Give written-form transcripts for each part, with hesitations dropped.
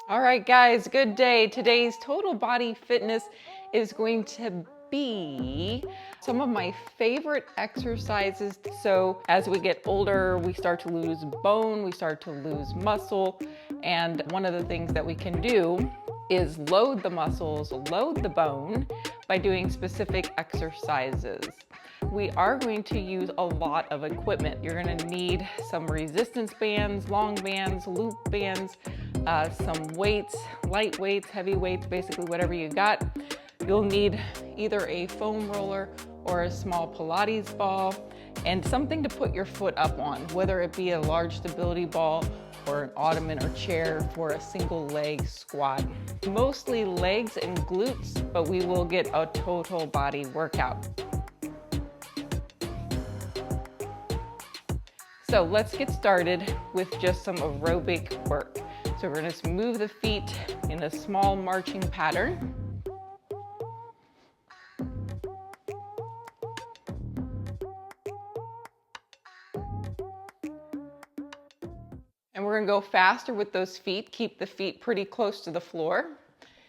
All right, guys, good day. Today's total body fitness is going to be some of my favorite exercises. So as we get older, we start to lose bone, we start to lose muscle. And one of the things that we can do is load the muscles, load the bone by doing specific exercises. We are going to use a lot of equipment. You're going to need some resistance bands, long bands, loop bands, some weights, light weights, heavy weights, basically whatever you got. You'll need either a foam roller or a small Pilates ball and something to put your foot up on, whether it be a large stability ball or an ottoman or chair for a single leg squat. Mostly legs and glutes, but we will get a total body workout. So let's get started with just some aerobic work. So we're gonna just move the feet in a small marching pattern. And we're gonna go faster with those feet. Keep the feet pretty close to the floor,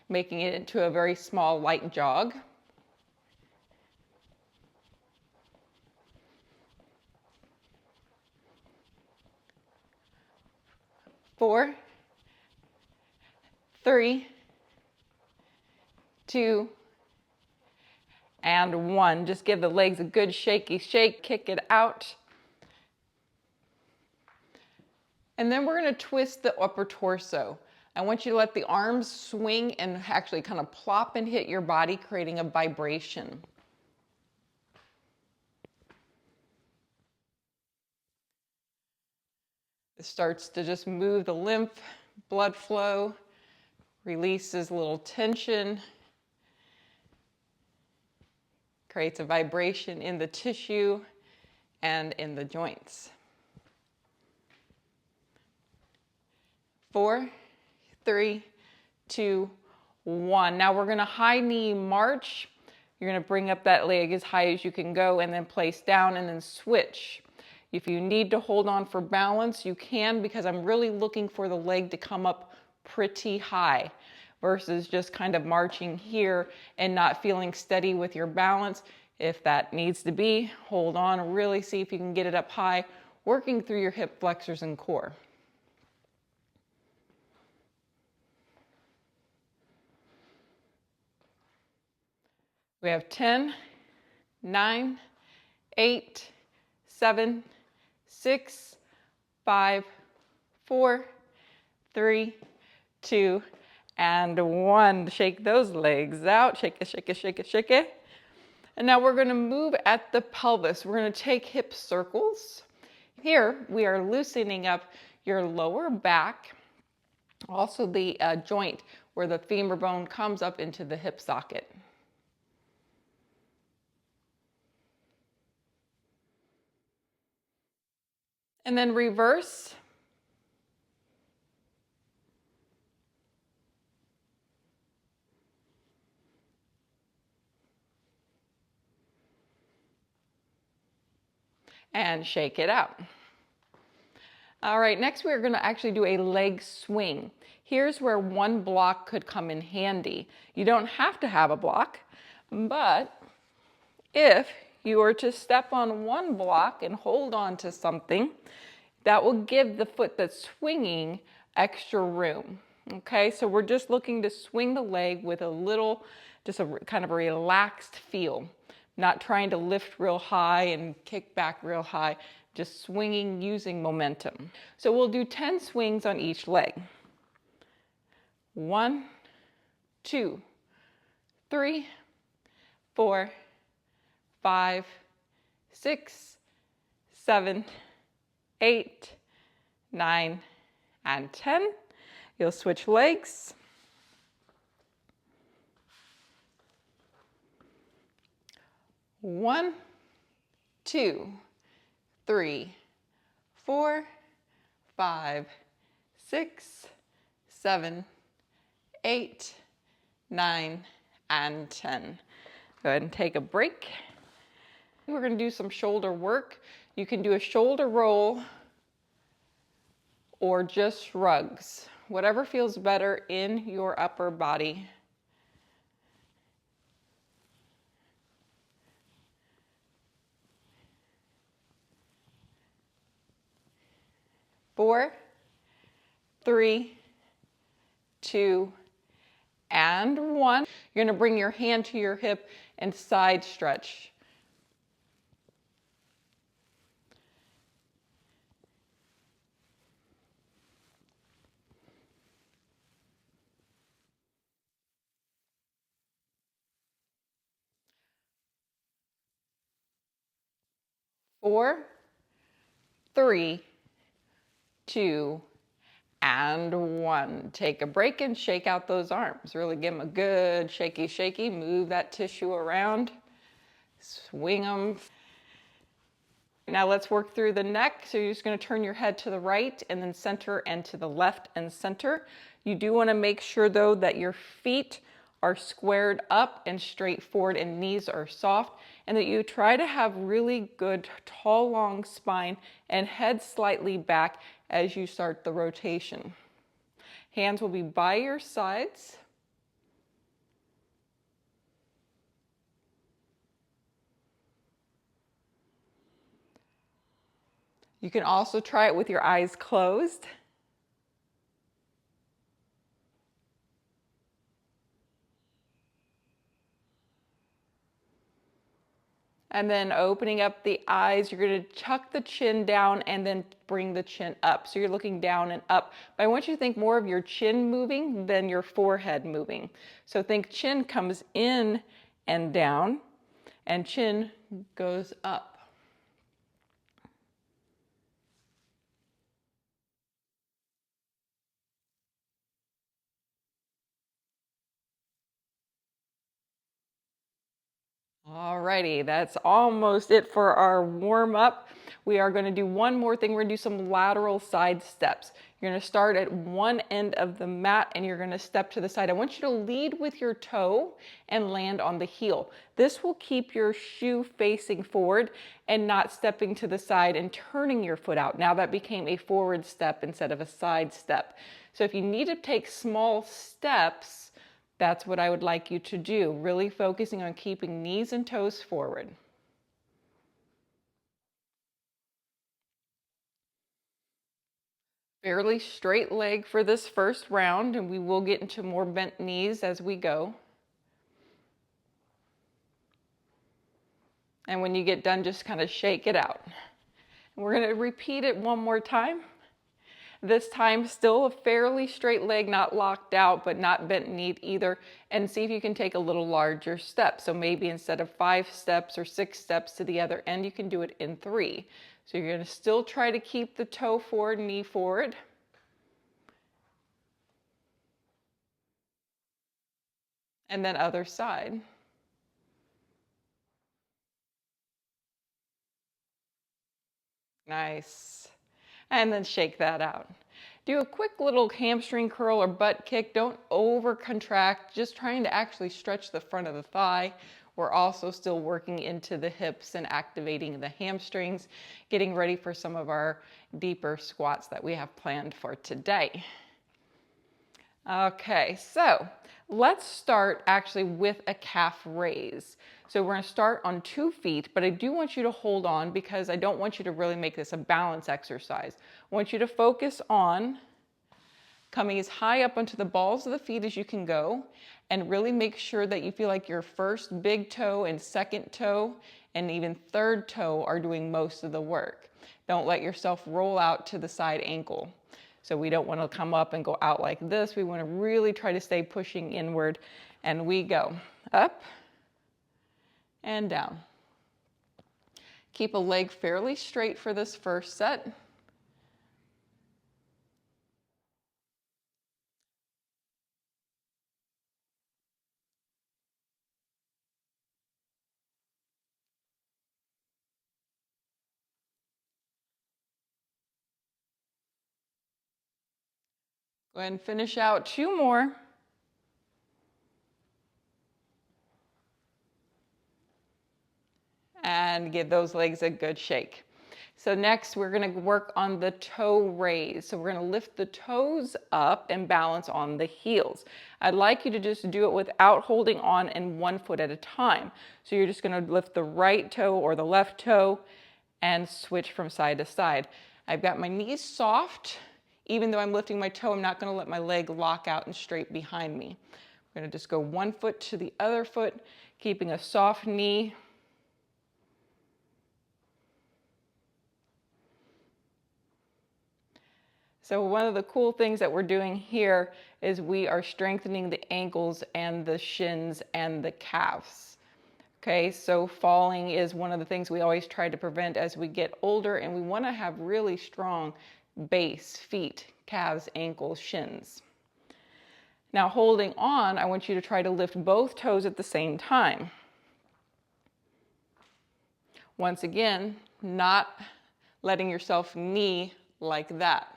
making it into a very small light jog. 4, 3, 2, and 1. Just give the legs a good shaky shake, kick it out. And then we're going to twist the upper torso. I want you to let the arms swing and actually kind of plop and hit your body, creating a vibration. It starts to just move the lymph, blood flow, releases a little tension, creates a vibration in the tissue and in the joints. 4, 3, 2, 1. Now we're going to high knee march. You're going to bring up that leg as high as you can go and then place down and then switch. If you need to hold on for balance, you can, because I'm really looking for the leg to come up pretty high versus just kind of marching here and not feeling steady with your balance. If that needs to be, hold on, really see if you can get it up high, working through your hip flexors and core. We have 10, 9, 8, 7, 6, 5, 4, 3, 2, and 1. Shake those legs out. Shake it, shake it, shake it, shake it. And now we're going to move at the pelvis. We're going to take hip circles. Here we are loosening up your lower back, also the joint where the femur bone comes up into the hip socket. And then reverse. And shake it out. All right, next we're going to actually do a leg swing. Here's where one block could come in handy. You don't have to have a block, but if you were to step on one block and hold on to something, that will give the foot that's swinging extra room. Okay, so we're just looking to swing the leg with a little, just a kind of a relaxed feel. Not trying to lift real high and kick back real high, just swinging using momentum. So we'll do 10 swings on each leg. 1, 2, 3, 4, 5, 6, 7, 8, 9, and 10. You'll switch legs. 1, 2, 3, 4, 5, 6, 7, 8, 9, and 10. Go ahead and take a break. We're going to do some shoulder work. You can do a shoulder roll or just shrugs. whatever feels better in your upper body. 4, 3, 2, and 1. You're going to bring your hand to your hip and side stretch. 4, 3, 2, and 1. Take a break and shake out those arms. Really give them a good shaky, shaky. Move that tissue around. Swing them. Now let's work through the neck. So you're just going to turn your head to the right and then center and to the left and center. You do want to make sure though that your feet are squared up and straight forward and knees are soft, and that you try to have really good tall long spine and head slightly back as you start the rotation. Hands will be by your sides. You can also try it with your eyes closed. And then opening up the eyes, you're going to tuck the chin down and then bring the chin up. So you're looking down and up. But I want you to think more of your chin moving than your forehead moving. So think chin comes in and down, and chin goes up. Alrighty, that's almost it for our warm up. We are going to do one more thing. We're going to do some lateral side steps. You're going to start at one end of the mat and you're going to step to the side. I want you to lead with your toe and land on the heel. This will keep your shoe facing forward and not stepping to the side and turning your foot out. Now that became a forward step instead of a side step. So if you need to take small steps, that's what I would like you to do, really focusing on keeping knees and toes forward. Fairly straight leg for this first round, and we will get into more bent knees as we go. And when you get done, just kind of shake it out. And we're going to repeat it one more time. This time still a fairly straight leg, not locked out, but not bent knee either. And see if you can take a little larger step. So maybe instead of 5 steps or 6 steps to the other end, you can do it in 3. So you're going to still try to keep the toe forward, knee forward. And then other side. Nice. And then shake that out. Do a quick little hamstring curl or butt kick. Don't over contract, just trying to actually stretch the front of the thigh. We're also still working into the hips and activating the hamstrings, getting ready for some of our deeper squats that we have planned for today. Okay, so let's start actually with a calf raise. So we're going to start on 2 feet, but I do want you to hold on because I don't want you to really make this a balance exercise. I want you to focus on coming as high up onto the balls of the feet as you can go, and really make sure that you feel like your first big toe and second toe and even third toe are doing most of the work. Don't let yourself roll out to the side ankle. So we don't want to come up and go out like this. We want to really try to stay pushing inward, and we go up and down. Keep a leg fairly straight for this first set. Go ahead and finish out 2 more. And give those legs a good shake. So next we're going to work on the toe raise. So we're going to lift the toes up and balance on the heels. I'd like you to just do it without holding on in one foot at a time. So you're just going to lift the right toe or the left toe and switch from side to side. I've got my knees soft. Even though I'm lifting my toe, I'm not going to let my leg lock out and straight behind me. I'm going to just go one foot to the other foot, keeping a soft knee. So one of the cool things that we're doing here is we are strengthening the ankles and the shins and the calves. Okay, so falling is one of the things we always try to prevent as we get older, and we want to have really strong base, feet, calves, ankles, shins. Now holding on, I want you to try to lift both toes at the same time. Once again, not letting yourself knee like that.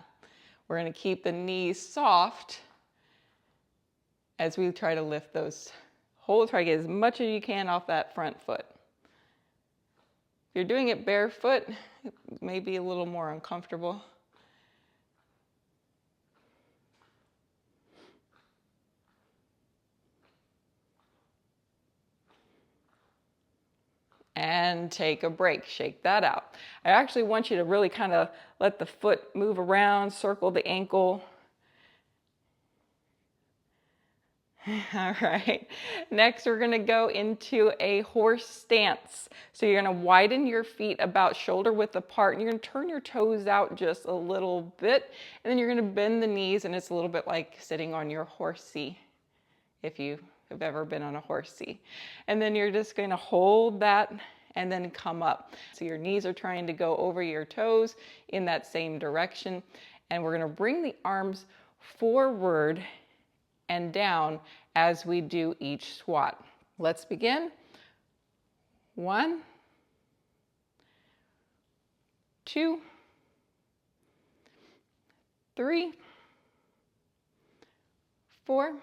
We're going to keep the knees soft as we try to lift those. Try to get as much as you can off that front foot. If you're doing it barefoot, it may be a little more uncomfortable. And take a break, shake that out. I actually want you to really kind of let the foot move around, circle the ankle. All right, next we're gonna go into a horse stance. So you're gonna widen your feet about shoulder width apart, and you're gonna turn your toes out just a little bit, and then you're gonna bend the knees, and it's a little bit like sitting on your horsey, if you have ever been on a horsey. And then you're just gonna hold that and then come up. So your knees are trying to go over your toes in that same direction. And we're gonna bring the arms forward and down as we do each squat. Let's begin. 1, 2, 3, 4,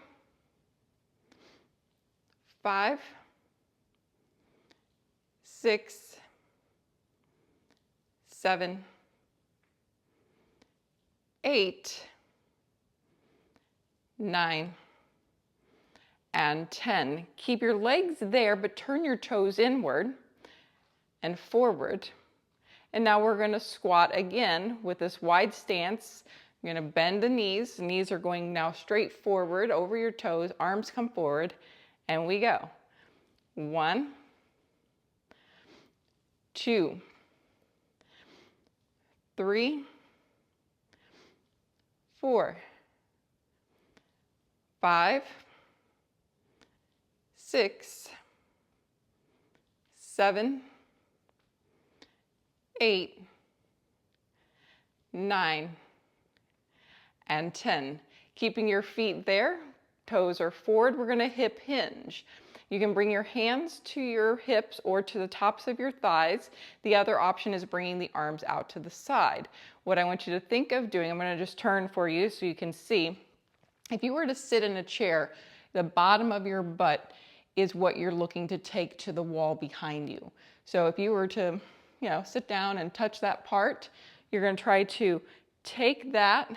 5, 6, 7, 8, 9, and 10. Keep your legs there, but turn your toes inward and forward. And now we're going to squat again with this wide stance. You're going to bend the knees. The knees are going now straight forward over your toes. Arms come forward, and we go. 1, 2, 3, 4, 5, 6, 7, 8, 9, and 10. Keeping your feet there, toes are forward. We're going to hip hinge. You can bring your hands to your hips or to the tops of your thighs. The other option is bringing the arms out to the side. What I want you to think of doing, I'm going to just turn for you so you can see. If you were to sit in a chair, the bottom of your butt is what you're looking to take to the wall behind you. So if you were to, sit down and touch that part, you're going to try to take that,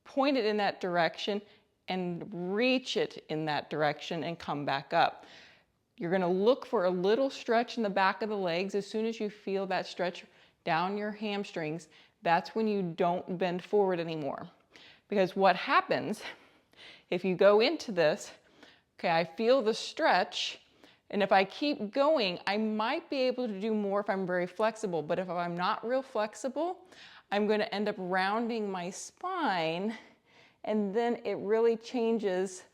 point it in that direction, and reach it in that direction and come back up. You're going to look for a little stretch in the back of the legs. As soon as you feel that stretch down your hamstrings, that's when you don't bend forward anymore. Because what happens if you go into this, okay, I feel the stretch, and if I keep going, I might be able to do more if I'm very flexible, but if I'm not real flexible, I'm going to end up rounding my spine, and then it really changes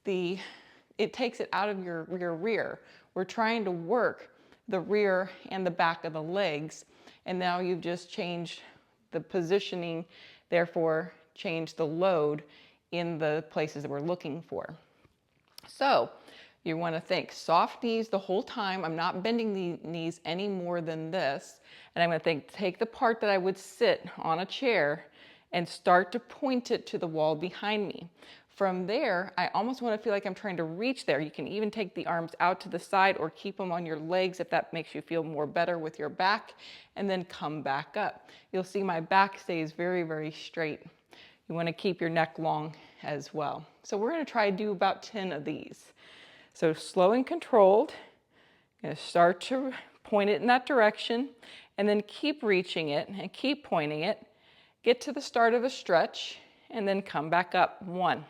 it takes it out of your rear. We're trying to work the rear and the back of the legs, and now you've just changed the positioning, therefore changed the load in the places that we're looking for. So you want to think soft knees the whole time. I'm not bending the knees any more than this. And I'm going to take the part that I would sit on a chair and start to point it to the wall behind me. From there, I almost want to feel like I'm trying to reach there. You can even take the arms out to the side or keep them on your legs if that makes you feel more better with your back, and then come back up. You'll see my back stays very, very straight. You want to keep your neck long as well. So we're going to try to do about 10 of these. So slow and controlled. I'm going to start to point it in that direction, and then keep reaching it and keep pointing it. Get to the start of a stretch, and then come back up. 1,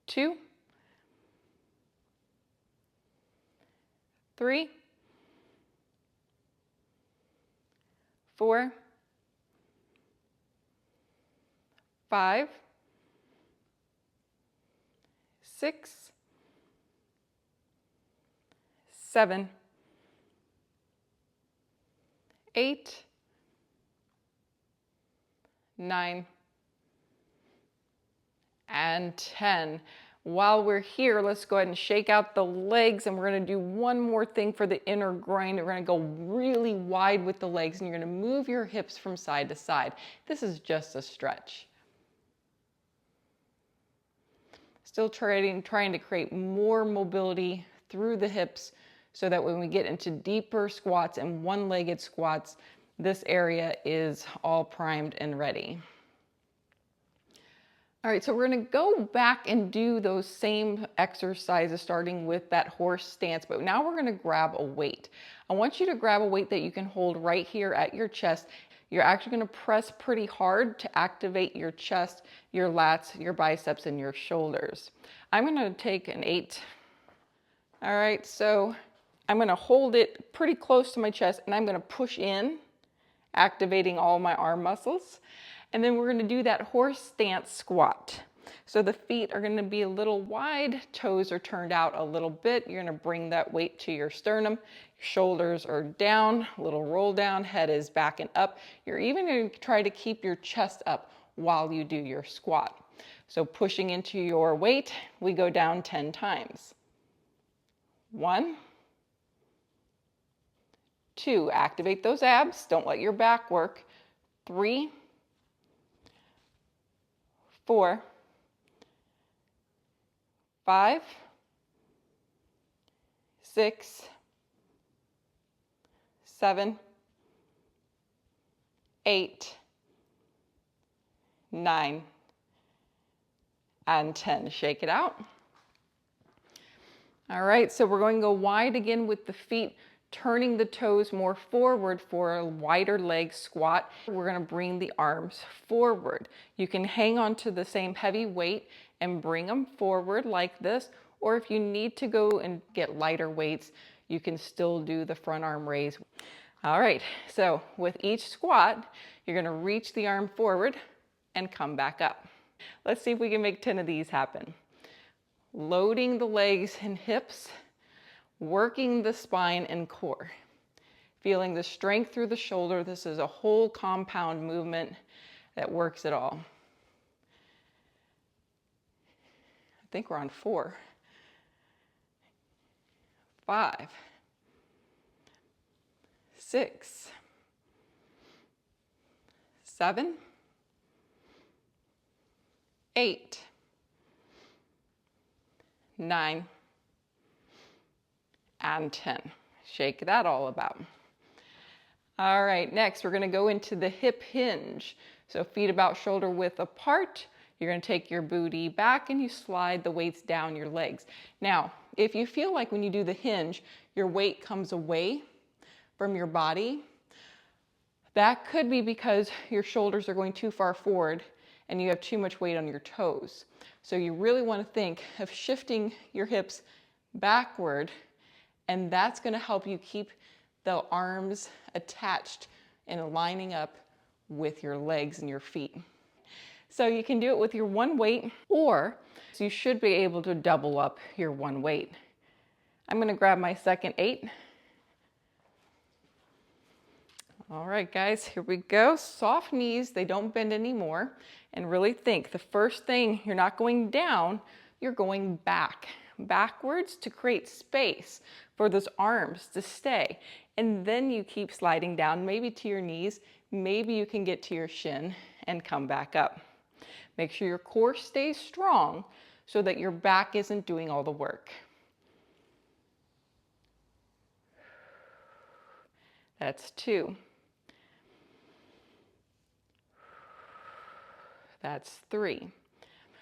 2, 3, 4, 5, 6, 7, 8, 9, and 10. While we're here, let's go ahead and shake out the legs, and we're going to do one more thing for the inner grind. We're going to go really wide with the legs, and you're going to move your hips from side to side. This is just a stretch. Still trying to create more mobility through the hips so that when we get into deeper squats and one-legged squats, this area is all primed and ready. All right, so we're going to go back and do those same exercises starting with that horse stance, but now we're going to grab a weight. I want you to grab a weight that you can hold right here at your chest. You're actually going to press pretty hard to activate your chest, your lats, your biceps, and your shoulders. I'm going to take an 8. All right, so I'm going to hold it pretty close to my chest, and I'm going to push in, activating all my arm muscles. And then we're going to do that horse stance squat. So the feet are going to be a little wide, toes are turned out a little bit. You're going to bring that weight to your sternum. Shoulders are down, a little roll down, head is back and up. You're even going to try to keep your chest up while you do your squat. So pushing into your weight, we go down 10 times. 1, 2, activate those abs, don't let your back work. 3, 4, 5, 6, 7, 8, 9, and 10. Shake it out. All right, so we're going to go wide again with the feet, turning the toes more forward for a wider leg squat. We're going to bring the arms forward. You can hang on to the same heavy weight and bring them forward like this, or if you need to go and get lighter weights, you can still do the front arm raise. All right, so with each squat, you're going to reach the arm forward and come back up. Let's see if we can make 10 of these happen. Loading the legs and hips, working the spine and core, feeling the strength through the shoulder. This is a whole compound movement that works it all. I think we're on 4, 5, 6, 7, 8, 9, and 10. Shake that all about. All right, next we're going to go into the hip hinge. So feet about shoulder width apart. You're going to take your booty back and you slide the weights down your legs. Now, if you feel like when you do the hinge, your weight comes away from your body, that could be because your shoulders are going too far forward and you have too much weight on your toes. So you really want to think of shifting your hips backward, and that's going to help you keep the arms attached and lining up with your legs and your feet. So you can do it with your one weight, or you should be able to double up your one weight. I'm going to grab my second 8. All right, guys, here we go. Soft knees, they don't bend anymore. And really think, the first thing, you're not going down, you're going backwards to create space for those arms to stay. and then you keep sliding down, maybe to your knees, maybe you can get to your shin and come back up. Make sure your core stays strong so that your back isn't doing all the work. That's 2. That's 3.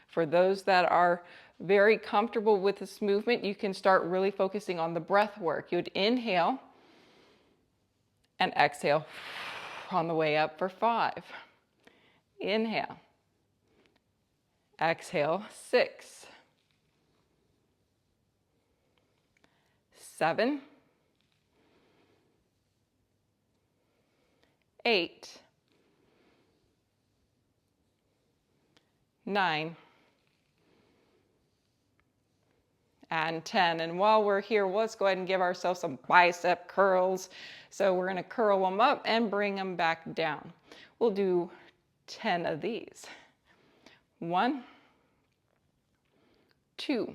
For those that are very comfortable with this movement, you can start really focusing on the breath work. You would inhale and exhale on the way up for 5. Inhale. Exhale, 6. 7. 8. 9. And 10. And while we're here, let's go ahead and give ourselves some bicep curls. So we're going to curl them up and bring them back down. We'll do 10 of these. 1, 2,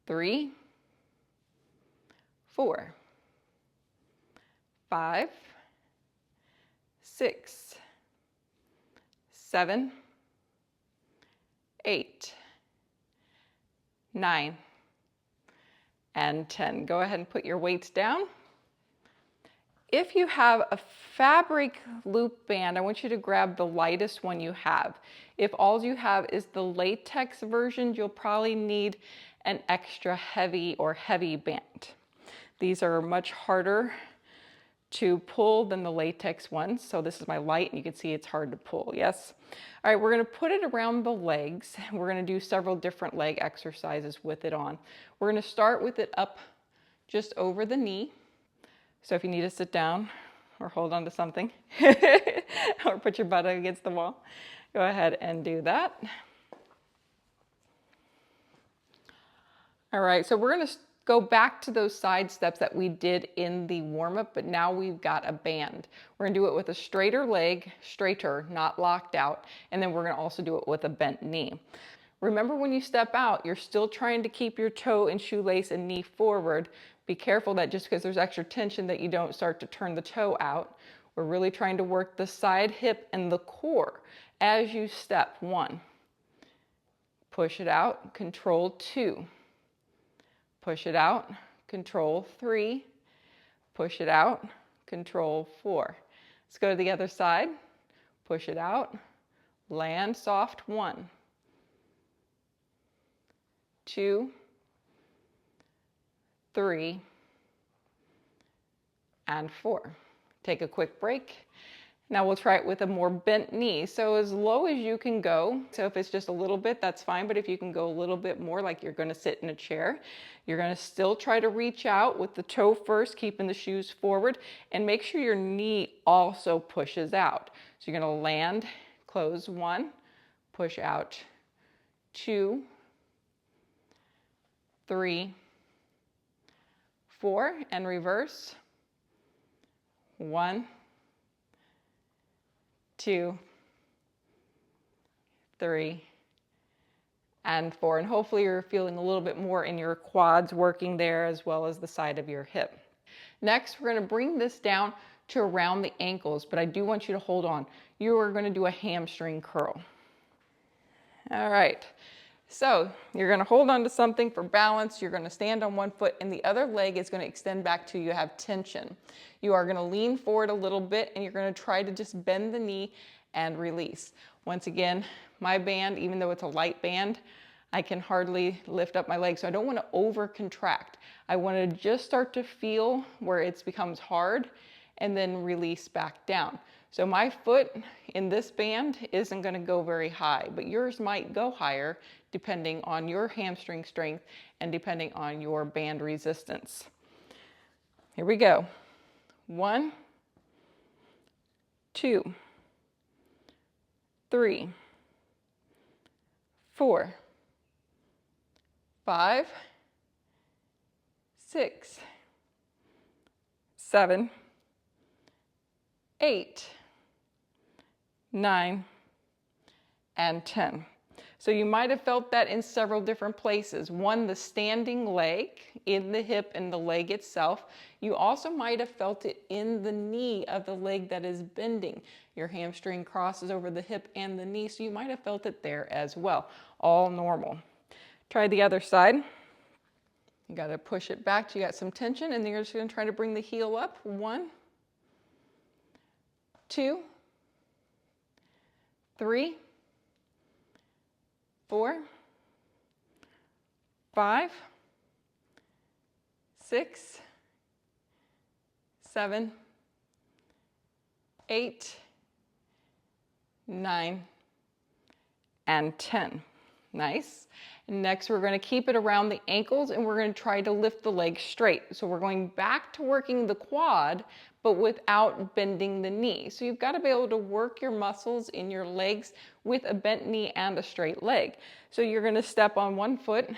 3, 4, 5, 6, 7, 8, 9, and 10. Go ahead and put your weights down. If you have a fabric loop band, I want you to grab the lightest one you have. If all you have is the latex version, you'll probably need an extra heavy or heavy band. These are much harder to pull than the latex ones. So this is my light, and you can see it's hard to pull, yes? All right, we're gonna put it around the legs. We're gonna do several different leg exercises with it on. We're gonna start with it up just over the knee. So if you need to sit down or hold on to something or put your butt against the wall, go ahead and do that. All right, so we're gonna go back to those side steps that we did in the warm-up, but now we've got a band. We're gonna do it with a straighter leg, straighter, not locked out, and then we're gonna also do it with a bent knee. Remember, when you step out, you're still trying to keep your toe and shoelace and knee forward. Be careful that just because there's extra tension that you don't start to turn the toe out. We're really trying to work the side hip and the core as you step. 1, push it out, control 2. Push it out, control 3, push it out, control 4. Let's go to the other side, push it out, land soft. 1, 2, 3, and 4. Take a quick break. Now we'll try it with a more bent knee. So as low as you can go. So if it's just a little bit, that's fine. But if you can go a little bit more, like you're going to sit in a chair, you're going to still try to reach out with the toe first, keeping the shoes forward, and make sure your knee also pushes out. So you're going to land, close. 1, push out. 2, 3, 4, and reverse. 1, 2, 3, and 4. And hopefully you're feeling a little bit more in your quads working there, as well as the side of your hip. Next, we're going to bring this down to around the ankles, but I do want you to hold on. You are going to do a hamstring curl. All right. So you're going to hold on to something for balance. You're going to stand on one foot, and the other leg is going to extend back to you have tension. You are going to lean forward a little bit, and you're going to try to just bend the knee and release. Once again, my band, even though it's a light band, I can hardly lift up my leg, so I don't want to over contract. I want to just start to feel where it becomes hard and then release back down. So my foot in this band isn't going to go very high, but yours might go higher depending on your hamstring strength and depending on your band resistance. Here we go. 1, 2, 3, 4, 5, 6, 7, 8, 9, and 10. So you might have felt that in several different places. One, the standing leg, in the hip and the leg itself. You also might have felt it in the knee of the leg that is bending. Your hamstring crosses over the hip and the knee, so you might have felt it there as well. All normal. Try the other side. You got to push it back till you got some tension, and then you're just going to try to bring the heel up. 1, 2, 3, 4, 5, 6, 7, 8, 9, and 10. Nice. Next, we're going to keep it around the ankles, and we're going to try to lift the leg straight. So we're going back to working the quad, but without bending the knee. So you've got to be able to work your muscles in your legs with a bent knee and a straight leg. So you're going to step on one foot,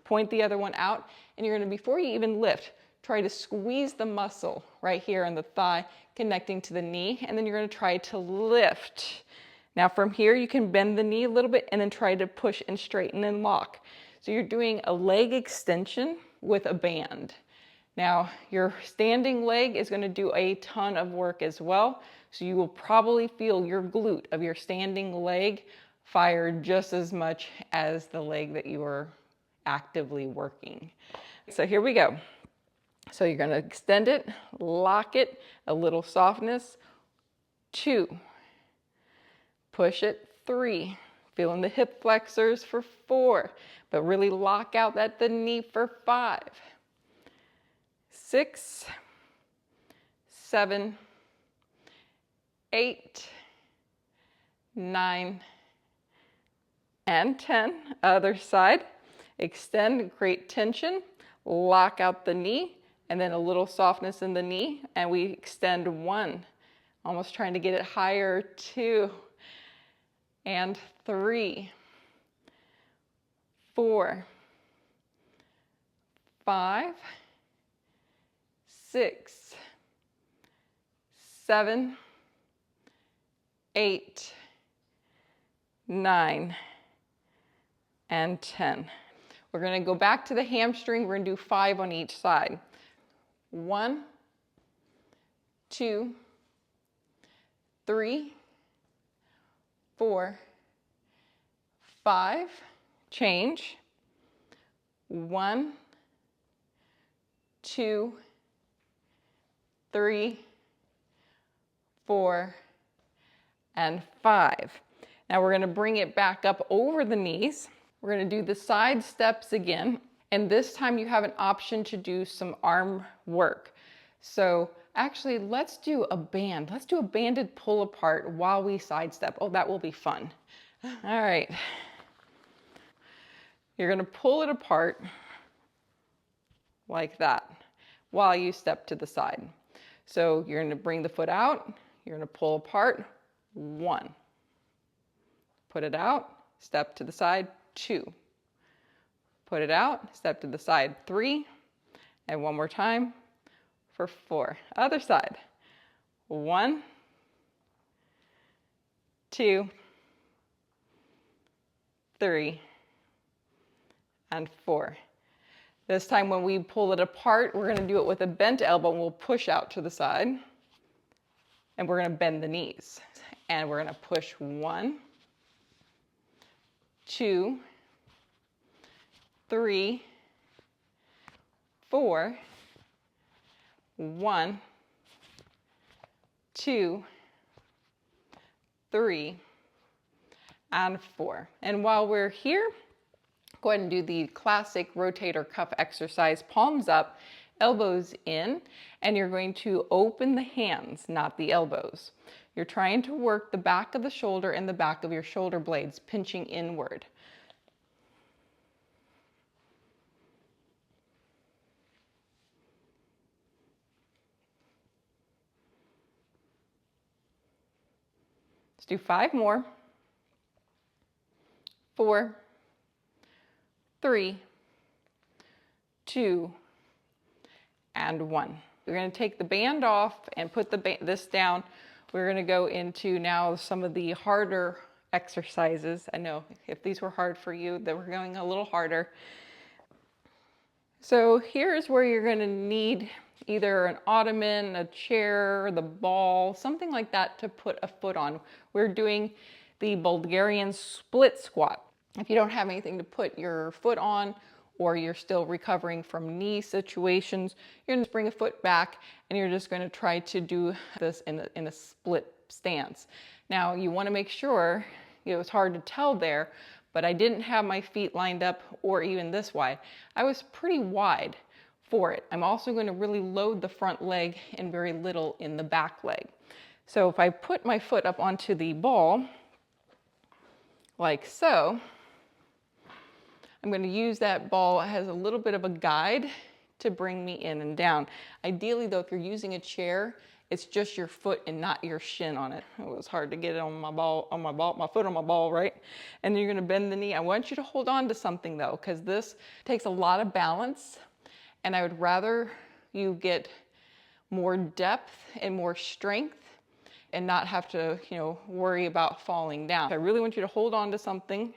point the other one out, and you're going to, before you even lift, try to squeeze the muscle right here in the thigh, connecting to the knee, and then you're going to try to lift. Now from here, you can bend the knee a little bit and then try to push and straighten and lock. So you're doing a leg extension with a band. Now your standing leg is going to do a ton of work as well. So you will probably feel your glute of your standing leg fire just as much as the leg that you are actively working. So here we go. So you're going to extend it, lock it, a little softness. 2. Push it. 3. Feeling the hip flexors for 4, but really lock out at the knee for 5. 6, 7, 8, 9, and 10. Other side. Extend, create tension, lock out the knee, and then a little softness in the knee, and we extend 1, almost trying to get it higher. 2, and 3, 4, 5, 6, 7, 8, 9, and 10. We're going to go back to the hamstring. We're going to do 5 on each side. 1, 2, 3, 4, 5, change. 1, 2, 3, 4, and 5. Now we're going to bring it back up over the knees. We're going to do the side steps again, and this time you have an option to do some arm work. So actually, let's do a band. Let's do a banded pull apart while we sidestep. Oh, that will be fun. All right. You're going to pull it apart like that while you step to the side. So you're going to bring the foot out. You're going to pull apart. 1. Put it out. Step to the side. 2. Put it out. Step to the side. 3. And one more time for 4. Other side. 1, 2, 3, and 4. This time when we pull it apart, we're going to do it with a bent elbow, and we'll push out to the side. And we're going to bend the knees. And we're going to push 1, 2, 3, 4, 1, 2, 3, and 4. And while we're here, go ahead and do the classic rotator cuff exercise. Palms up, elbows in, and you're going to open the hands, not the elbows. You're trying to work the back of the shoulder and the back of your shoulder blades, pinching inward. Let's do 5 more. 4, 3, 2, and 1. We're going to take the band off and put this down. We're going to go into now some of the harder exercises. I know if these were hard for you, they were going a little harder. So here's where you're going to need either an ottoman, a chair, the ball, something like that to put a foot on. We're doing the Bulgarian split squat. If you don't have anything to put your foot on, or you're still recovering from knee situations, you're going to bring a foot back and you're just going to try to do this in a split stance. Now you want to make sure, it's hard to tell there, but I didn't have my feet lined up or even this wide. I was pretty wide for it. I'm also going to really load the front leg and very little in the back leg. So if I put my foot up onto the ball, like so, I'm going to use that ball as a little bit of a guide to bring me in and down. Ideally though, if you're using a chair, it's just your foot and not your shin on it. It was hard to get it on my foot on my ball, right? And then you're going to bend the knee. I want you to hold on to something though, because this takes a lot of balance, and I would rather you get more depth and more strength and not have to, worry about falling down. I really want you to hold on to something,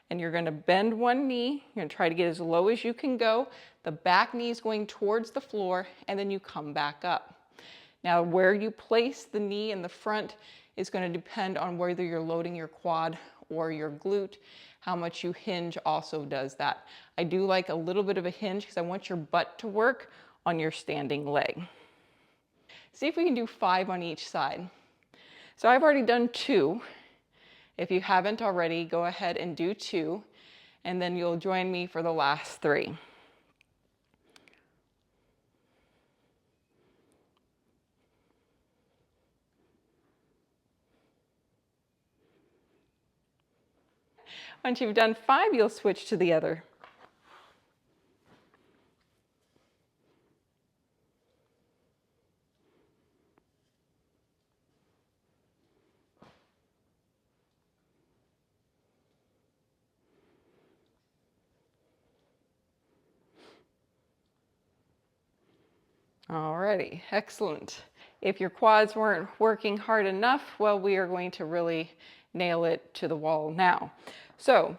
and you're going to bend one knee. You're going to try to get as low as you can go. The back knee is going towards the floor, and then you come back up. Now, where you place the knee in the front is going to depend on whether you're loading your quad or your glute. How much you hinge also does that. I do like a little bit of a hinge because I want your butt to work on your standing leg. See if we can do 5 on each side. So I've already done 2. If you haven't already, go ahead and do 2, and then you'll join me for the last 3. Once you've done 5, you'll switch to the other. Alrighty, excellent. If your quads weren't working hard enough, well, we are going to really nail it to the wall now. So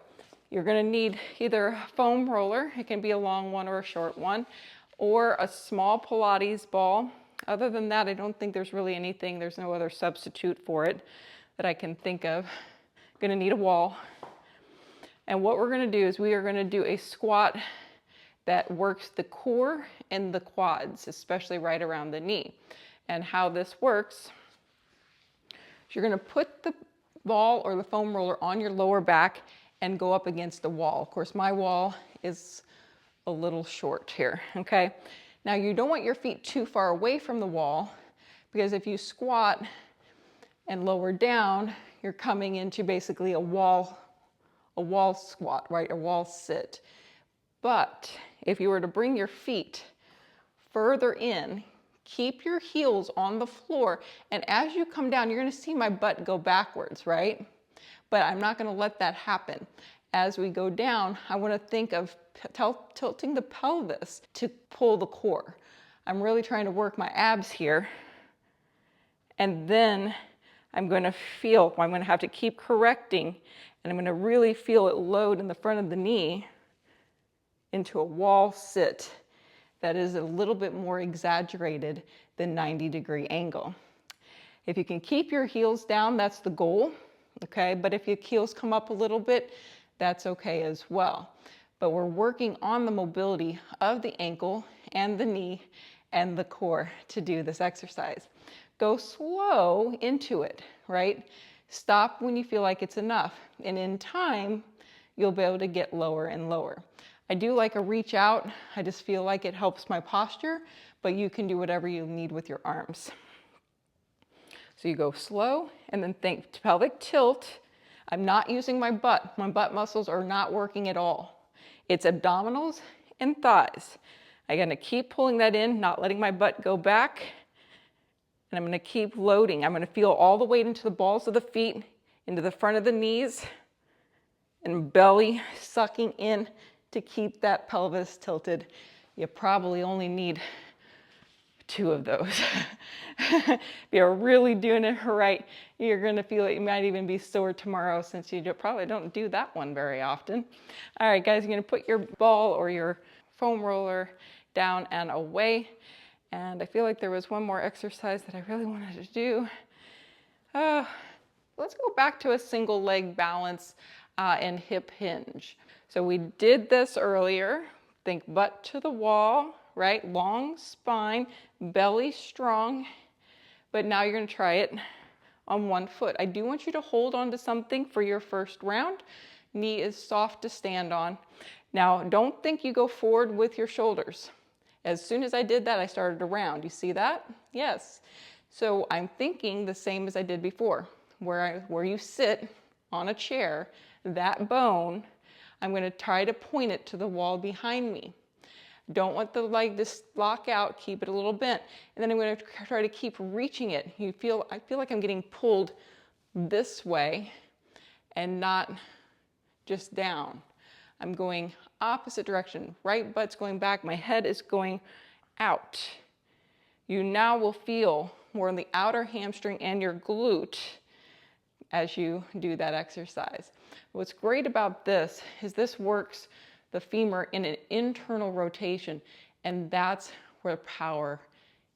you're going to need either a foam roller, it can be a long one or a short one, or a small Pilates ball. Other than that, I don't think there's really anything, there's no other substitute for it that I can think of. Going to need a wall. And what we're going to do is we are going to do a squat that works the core and the quads, especially right around the knee. And how this works is you're going to put the ball or the foam roller on your lower back and go up against the wall. Of course, my wall is a little short here, okay? Now, you don't want your feet too far away from the wall, because if you squat and lower down, you're coming into basically a wall squat, right? A wall sit. But if you were to bring your feet further in, keep your heels on the floor, and as you come down, you're going to see my butt go backwards, right? But I'm not going to let that happen. As we go down, I want to think of tilting the pelvis to pull the core. I'm really trying to work my abs here. And then I'm going to feel, I'm going to have to keep correcting, and I'm going to really feel it load in the front of the knee into a wall sit that is a little bit more exaggerated than 90-degree angle. If you can keep your heels down, that's the goal, okay? But if your heels come up a little bit, that's okay as well. But we're working on the mobility of the ankle and the knee and the core to do this exercise. Go slow into it, right? Stop when you feel like it's enough. And in time, you'll be able to get lower and lower. I do like a reach out. I just feel like it helps my posture, but you can do whatever you need with your arms. So you go slow, and then think pelvic tilt. I'm not using my butt. My butt muscles are not working at all. It's abdominals and thighs. I'm gonna keep pulling that in, not letting my butt go back. And I'm gonna keep loading. I'm gonna feel all the weight into the balls of the feet, into the front of the knees, and belly sucking in to keep that pelvis tilted. You probably only need 2 of those. If you're really doing it right, you're gonna feel it. You might even be sore tomorrow since you probably don't do that one very often. All right, guys, you're gonna put your ball or your foam roller down and away. And I feel like there was one more exercise that I really wanted to do. Let's go back to a single leg balance and hip hinge. So we did this earlier. Think butt to the wall, right? Long spine, belly strong. But now you're gonna try it on one foot. I do want you to hold on to something for your first round. Knee is soft to stand on. Now, don't think you go forward with your shoulders. As soon as I did that, I started around. You see that? Yes. So I'm thinking the same as I did before, where you sit on a chair, that bone, I'm going to try to point it to the wall behind me. Don't want the leg to lock out, keep it a little bent. And then I'm going to try to keep reaching it. I feel like I'm getting pulled this way and not just down. I'm going opposite direction. Right butt's going back, my head is going out. You now will feel more on the outer hamstring and your glute as you do that exercise. What's great about this is this works the femur in an internal rotation, and that's where power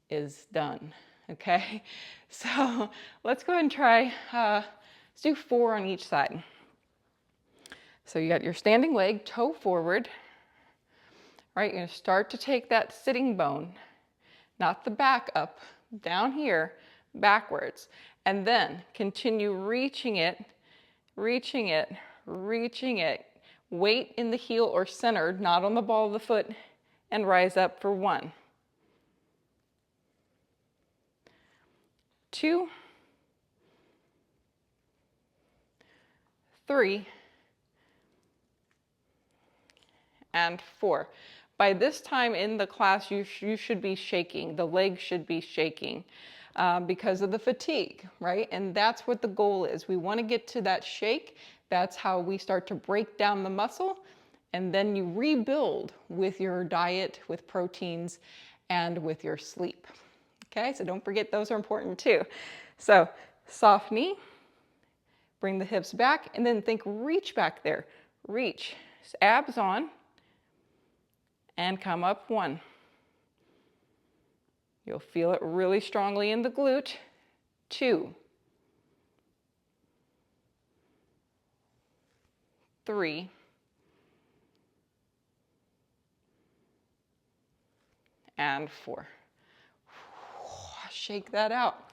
is done, okay? So let's go ahead and try, let's do 4 on each side. So you got your standing leg, toe forward, right? You're gonna start to take that sitting bone, not the back up, down here, backwards, and then continue reaching it, reaching it, reaching it. Weight in the heel or centered, not on the ball of the foot, and rise up for 1, 2, 3, and 4. By this time in the class, you should be shaking. The legs should be shaking because of the fatigue, right? And that's what the goal is. We want to get to that shake. That's how we start to break down the muscle, and then you rebuild with your diet, with proteins, and with your sleep. Okay, so don't forget those are important too. So soft knee, bring the hips back, and then think reach back there. Reach, abs on, and come up 1. You'll feel it really strongly in the glute. 2, 3, and 4. Shake that out.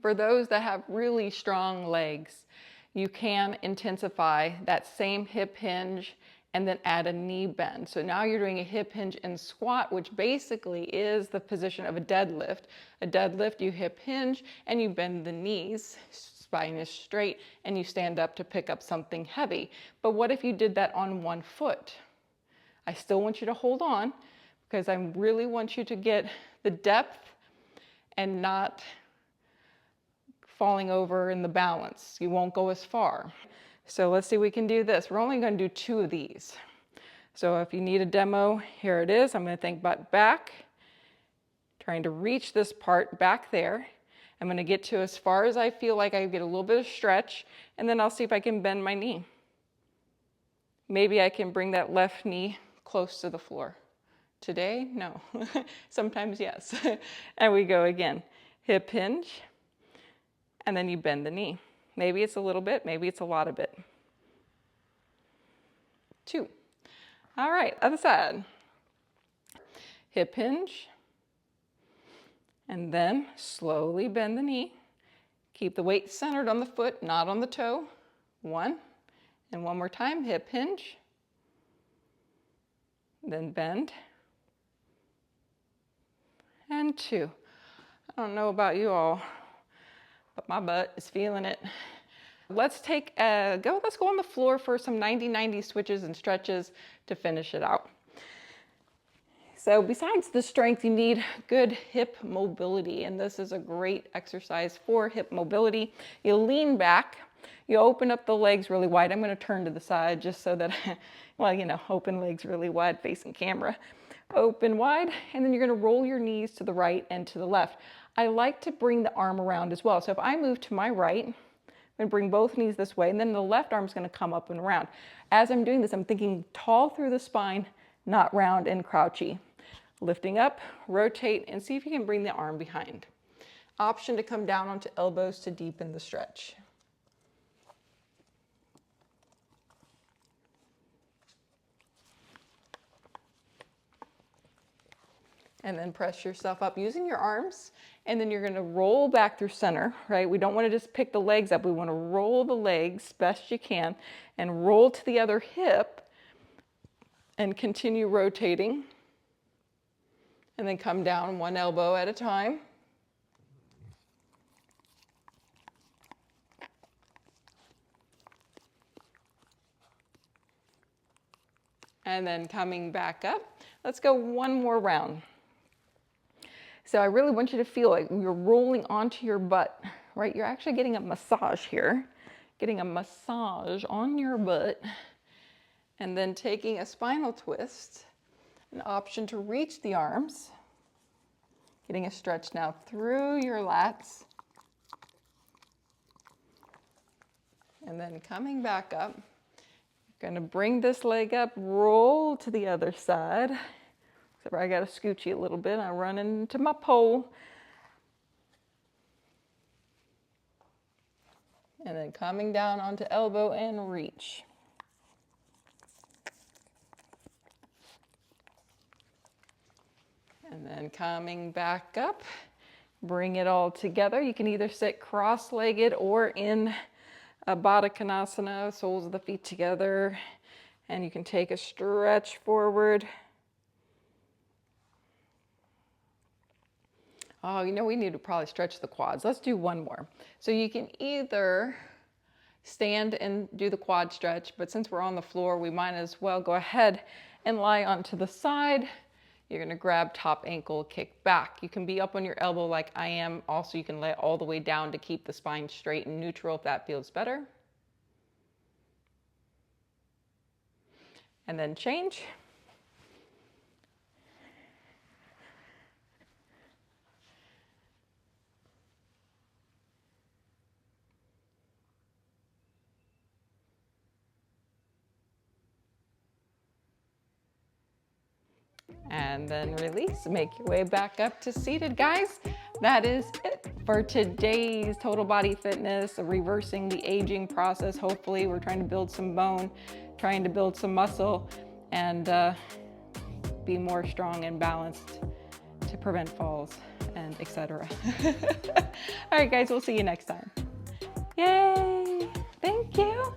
For those that have really strong legs, you can intensify that same hip hinge and then add a knee bend. So now you're doing a hip hinge and squat, which basically is the position of a deadlift. A deadlift, you hip hinge and you bend the knees, spine is straight, and you stand up to pick up something heavy. But what if you did that on 1 foot? I still want you to hold on because I really want you to get the depth and not falling over in the balance. You won't go as far. So let's see if we can do this. We're only going to do 2 of these. So if you need a demo, here it is. I'm going to think butt back, trying to reach this part back there. I'm going to get to as far as I feel like I get a little bit of stretch, and then I'll see if I can bend my knee. Maybe I can bring that left knee close to the floor. Today, no. Sometimes yes. And we go again. Hip hinge, and then you bend the knee. Maybe it's a little bit, maybe it's a lot of it. 2. All right, other side. Hip hinge, and then slowly bend the knee. Keep the weight centered on the foot, not on the toe. 1, and one more time, hip hinge, then bend, and 2. I don't know about you all, but my butt is feeling it. Let's go on the floor for some 90-90 switches and stretches to finish it out. So besides the strength, you need good hip mobility, and this is a great exercise for hip mobility. You lean back, you open up the legs really wide. I'm going to turn to the side just so that, well, you know, open legs really wide facing camera. open wide, and then you're gonna roll your knees to the right and to the left. I like to bring the arm around as well. So if I move to my right, I'm gonna bring both knees this way, and then the left arm's gonna come up and around. As I'm doing this, I'm thinking tall through the spine, not round and crouchy. Lifting up, rotate, and see if you can bring the arm behind. Option to come down onto elbows to deepen the stretch. And then press yourself up using your arms, and then you're gonna roll back through center, right? We don't wanna just pick the legs up. We wanna roll the legs best you can and roll to the other hip and continue rotating. And then come down one elbow at a time. And then coming back up. Let's go one more round. So I really want you to feel like you're rolling onto your butt, right? You're actually getting a massage here, getting a massage on your butt, and then taking a spinal twist, an option to reach the arms, getting a stretch now through your lats, and then coming back up. You're gonna bring this leg up, roll to the other side. Except I gotta scooch you a little bit. I run into my pole. And then coming down onto elbow and reach. And then coming back up, bring it all together. You can either sit cross-legged or in a Baddha Konasana, soles of the feet together. And you can take a stretch forward. Oh, you know, we need to probably stretch the quads. Let's do one more. So you can either stand and do the quad stretch, but since we're on the floor, we might as well go ahead and lie onto the side. You're gonna grab top ankle, kick back. You can be up on your elbow like I am. Also, you can lay it all the way down to keep the spine straight and neutral if that feels better. And then change. And then release, make your way back up to seated, guys. That is it for today's total body fitness, reversing the aging process. Hopefully we're trying to build some bone, trying to build some muscle, and be more strong and balanced to prevent falls and etc. All right, guys, we'll see you next time. Yay, thank you.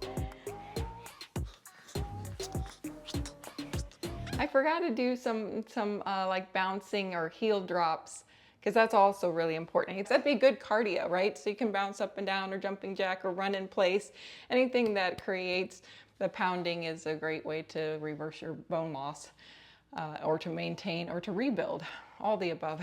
I forgot to do some like bouncing or heel drops, because that's also really important. It's that'd be good cardio, right? So you can bounce up and down or jumping jack or run in place. Anything that creates the pounding is a great way to reverse your bone loss or to maintain or to rebuild, all the above.